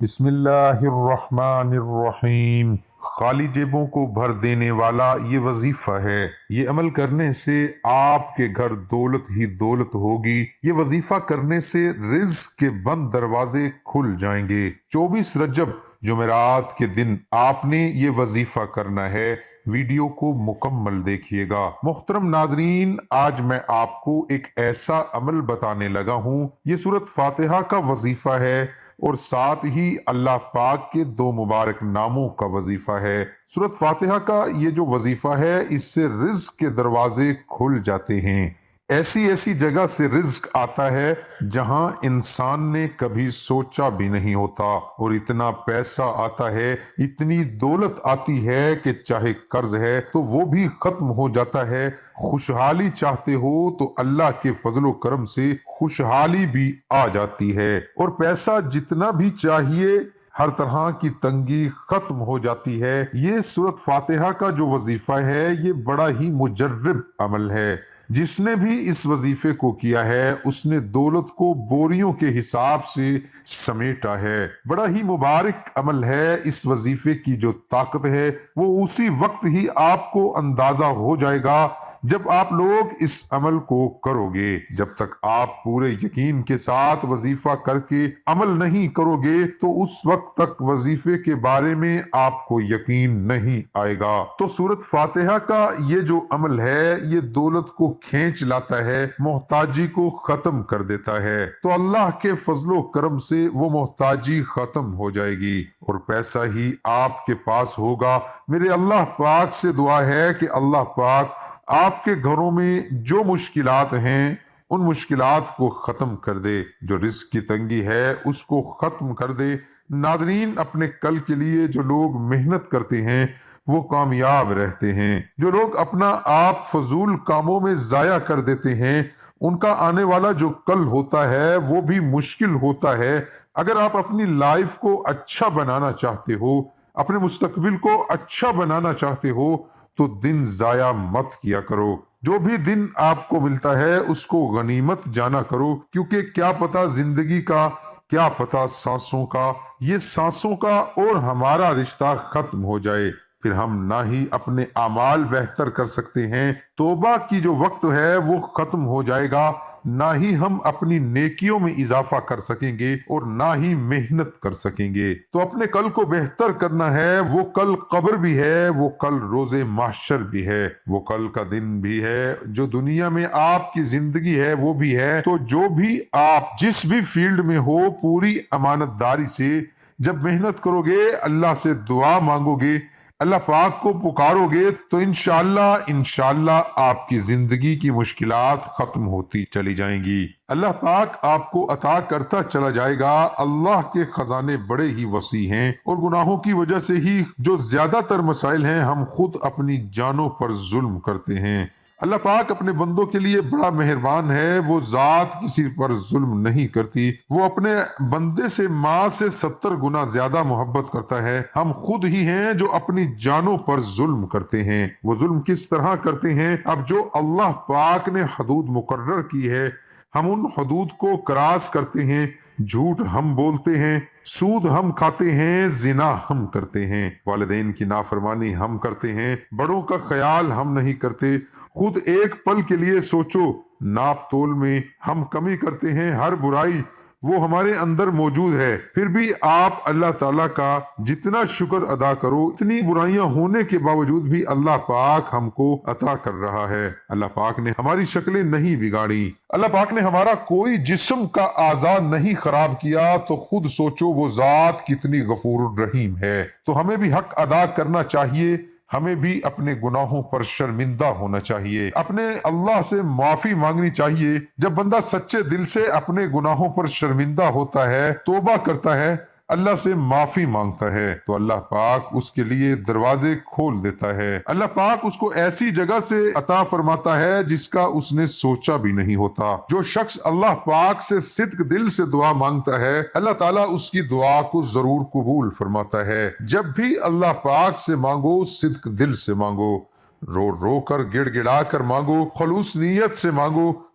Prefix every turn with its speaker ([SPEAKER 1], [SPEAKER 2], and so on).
[SPEAKER 1] بسم اللہ الرحمن الرحیم۔ خالی جیبوں کو بھر دینے والا یہ وظیفہ ہے۔ یہ عمل کرنے سے آپ کے گھر دولت ہی دولت ہوگی۔ یہ وظیفہ کرنے سے رزق کے بند دروازے کھل جائیں گے۔ 24 رجب جمعرات کے دن آپ نے یہ وظیفہ کرنا ہے۔ ویڈیو کو مکمل دیکھیے گا۔ محترم ناظرین، آج میں آپ کو ایک ایسا عمل بتانے لگا ہوں۔ یہ سورۃ فاتحہ کا وظیفہ ہے اور ساتھ ہی اللہ پاک کے 2 مبارک ناموں کا وظیفہ ہے۔ سورۃ فاتحہ کا یہ جو وظیفہ ہے، اس سے رزق کے دروازے کھل جاتے ہیں۔ ایسی ایسی جگہ سے رزق آتا ہے جہاں انسان نے کبھی سوچا بھی نہیں ہوتا، اور اتنا پیسہ آتا ہے، اتنی دولت آتی ہے کہ چاہے قرض ہے تو وہ بھی ختم ہو جاتا ہے۔ خوشحالی چاہتے ہو تو اللہ کے فضل و کرم سے خوشحالی بھی آ جاتی ہے، اور پیسہ جتنا بھی چاہیے، ہر طرح کی تنگی ختم ہو جاتی ہے۔ یہ سورۃ فاتحہ کا جو وظیفہ ہے، یہ بڑا ہی مجرب عمل ہے۔ جس نے بھی اس وظیفے کو کیا ہے، اس نے دولت کو بوریوں کے حساب سے سمیٹا ہے۔ بڑا ہی مبارک عمل ہے۔ اس وظیفے کی جو طاقت ہے، وہ اسی وقت ہی آپ کو اندازہ ہو جائے گا جب آپ لوگ اس عمل کو کرو گے۔ جب تک آپ پورے یقین کے ساتھ وظیفہ کر کے عمل نہیں کرو گے تو اس وقت تک وظیفے کے بارے میں آپ کو یقین نہیں آئے گا۔ تو سورۃ فاتحہ کا یہ جو عمل ہے، یہ دولت کو کھینچ لاتا ہے، محتاجی کو ختم کر دیتا ہے۔ تو اللہ کے فضل و کرم سے وہ محتاجی ختم ہو جائے گی اور پیسہ ہی آپ کے پاس ہوگا۔ میرے اللہ پاک سے دعا ہے کہ اللہ پاک آپ کے گھروں میں جو مشکلات ہیں، ان مشکلات کو ختم کر دے۔ جو رزق کی تنگی ہے، اس کو ختم کر دے۔ ناظرین، اپنے کل کے لیے جو لوگ محنت کرتے ہیں وہ کامیاب رہتے ہیں۔ جو لوگ اپنا آپ فضول کاموں میں ضائع کر دیتے ہیں، ان کا آنے والا جو کل ہوتا ہے وہ بھی مشکل ہوتا ہے۔ اگر آپ اپنی لائف کو اچھا بنانا چاہتے ہو، اپنے مستقبل کو اچھا بنانا چاہتے ہو، تو دن ضائع مت کیا کرو۔ جو بھی دن آپ کو ملتا ہے اس کو غنیمت جانا کرو، کیونکہ کیا پتا زندگی کا، کیا پتا سانسوں کا، یہ سانسوں کا اور ہمارا رشتہ ختم ہو جائے، پھر ہم نہ ہی اپنے اعمال بہتر کر سکتے ہیں۔ توبہ کی جو وقت ہے وہ ختم ہو جائے گا، نہ ہی ہم اپنی نیکیوں میں اضافہ کر سکیں گے اور نہ ہی محنت کر سکیں گے۔ تو اپنے کل کو بہتر کرنا ہے۔ وہ کل قبر بھی ہے، وہ کل روز محشر بھی ہے، وہ کل کا دن بھی ہے، جو دنیا میں آپ کی زندگی ہے وہ بھی ہے۔ تو جو بھی آپ جس بھی فیلڈ میں ہو، پوری امانت داری سے جب محنت کرو گے، اللہ سے دعا مانگو گے، اللہ پاک کو پکارو گے، تو انشاءاللہ آپ کی زندگی کی مشکلات ختم ہوتی چلی جائیں گی۔ اللہ پاک آپ کو عطا کرتا چلا جائے گا۔ اللہ کے خزانے بڑے ہی وسیع ہیں، اور گناہوں کی وجہ سے ہی جو زیادہ تر مسائل ہیں، ہم خود اپنی جانوں پر ظلم کرتے ہیں۔ اللہ پاک اپنے بندوں کے لیے بڑا مہربان ہے۔ وہ ذات کسی پر ظلم نہیں کرتی۔ وہ اپنے بندے سے ماں سے 70 گنا زیادہ محبت کرتا ہے۔ ہم خود ہی ہیں جو اپنی جانوں پر ظلم کرتے ہیں۔ وہ ظلم کس طرح کرتے ہیں؟ اب جو اللہ پاک نے حدود مقرر کی ہے، ہم ان حدود کو کراس کرتے ہیں۔ جھوٹ ہم بولتے ہیں، سود ہم کھاتے ہیں، زنا ہم کرتے ہیں، والدین کی نافرمانی ہم کرتے ہیں، بڑوں کا خیال ہم نہیں کرتے۔ خود ایک پل کے لیے سوچو، ناپ تول میں ہم کمی کرتے ہیں، ہر برائی وہ ہمارے اندر موجود ہے، پھر بھی آپ اللہ تعالیٰ کا جتنا شکر ادا کرو، اتنی برائیاں ہونے کے باوجود بھی اللہ پاک ہم کو عطا کر رہا ہے۔ اللہ پاک نے ہماری شکلیں نہیں بگاڑی، اللہ پاک نے ہمارا کوئی جسم کا اعضاء نہیں خراب کیا، تو خود سوچو وہ ذات کتنی غفور الرحیم ہے۔ تو ہمیں بھی حق ادا کرنا چاہیے، ہمیں بھی اپنے گناہوں پر شرمندہ ہونا چاہیے، اپنے اللہ سے معافی مانگنی چاہیے۔ جب بندہ سچے دل سے اپنے گناہوں پر شرمندہ ہوتا ہے، توبہ کرتا ہے، اللہ سے معافی مانگتا ہے، تو اللہ پاک اس کے لیے دروازے کھول دیتا ہے۔ اللہ پاک اس کو ایسی جگہ سے عطا فرماتا ہے جس کا اس نے سوچا بھی نہیں ہوتا۔ جو شخص اللہ پاک سے صدق دل سے دعا مانگتا ہے، اللہ تعالیٰ اس کی دعا کو ضرور قبول فرماتا ہے۔ جب بھی اللہ پاک سے مانگو، صدق دل سے مانگو، رو رو کر گڑ گڑا کر مانگو، خلوص نیت سے مانگو،